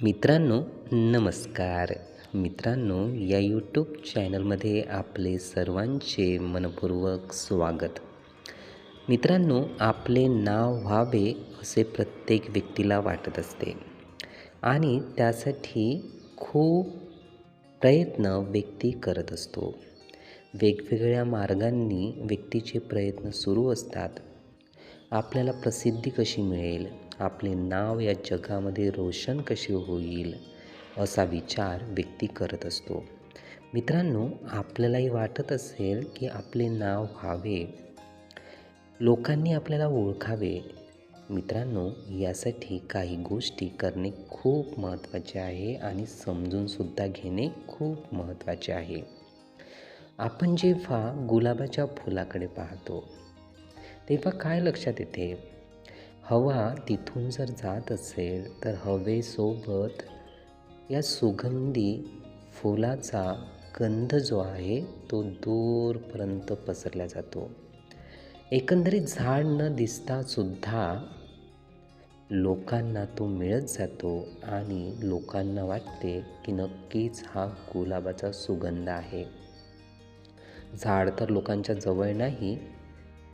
मित्रांनो, नमस्कार. मित्रांनो, या यूट्यूब चॅनलमध्ये आपले सर्वांचे मनपूर्वक स्वागत. मित्रांनो, आपले नाव व्हावे असे प्रत्येक व्यक्तीला वाटत असते आणि त्यासाठी खूप प्रयत्न व्यक्ती करत असतो. वेगवेगळ्या मार्गांनी व्यक्तीचे प्रयत्न सुरू असतात. आपल्याला प्रसिद्धी कशी मिळेल, आपले नाव या जगामध्ये रोशन कसे होईल, असा विचार व्यक्ती करत असतो. मित्रांनो, आपल्यालाही वाटत असेल की आपले नाव व्हावे, लोकांनी आपल्याला ओळखावे. मित्रांनो, यासाठी काही गोष्टी करणे खूप महत्त्वाचे आहे आणि समजूनसुद्धा घेणे खूप महत्त्वाचे आहे. आपण जेव्हा गुलाबाच्या फुलाकडे पाहतो तेव्हा काय लक्षात येते? हवा तिथून जर जात असेल तर हवेसोबत या सुगंधी फुलाचा गंध जो आहे तो दूरपर्यंत पसरला जातो. एकंदरीत झाड न दिसता सुद्धा लोकांना तो मिळत जातो आणि लोकांना वाटते की नक्कीच हा गुलाबाचा सुगंध आहे. झाड तर लोकांच्या जवळ नाही,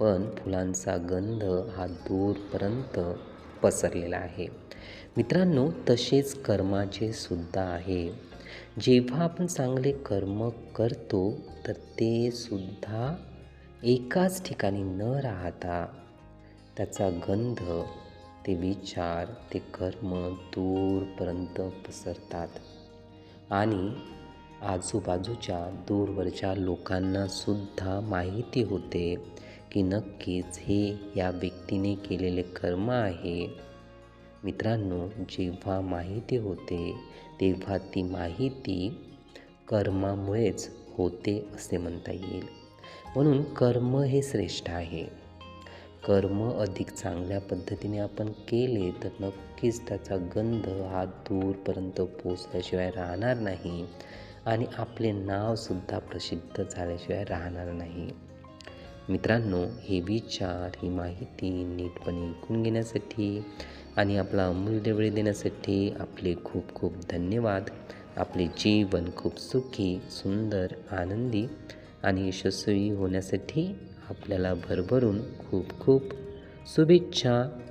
पण फुलांचा गंध हा दूरपर्यंत पसरलेला आहे. मित्रांनो, तसेच कर्माचे सुद्धा आहे. जेव्हा आपण चांगले कर्म करतो तर ते सुद्धा एकाच ठिकाणी न राहता त्याचा गंध, ते विचार, ते कर्म दूरपर्यंत पसरतात आणि आजूबाजूच्या दूरवरच्या लोकांना सुद्धा माहिती होते की नक्कीच हे या व्यक्तीने केलेले कर्म आहे. मित्रांनो, जेव्हा माहिती होते तेव्हा ती माहिती कर्मामुळेच होते असे म्हणता येईल. म्हणून कर्म हे श्रेष्ठ आहे. कर्म अधिक चांगल्या पद्धतीने आपण केले तर नक्कीच त्याचा गंध हा दूरपर्यंत पोचल्याशिवाय राहणार नाही आणि आपले नावसुद्धा प्रसिद्ध झाल्याशिवाय राहणार नाही. मित्रांनो, हे विचार, ही माहिती नीटपणे ऐकून घेण्यासाठी आणि आपला अमूल्य वेळ देण्यासाठी आपले खूप खूप धन्यवाद. आपले जीवन खूप सुखी, सुंदर, आनंदी आणि यशस्वी होण्यासाठी आपल्याला भरभरून खूप खूप शुभेच्छा.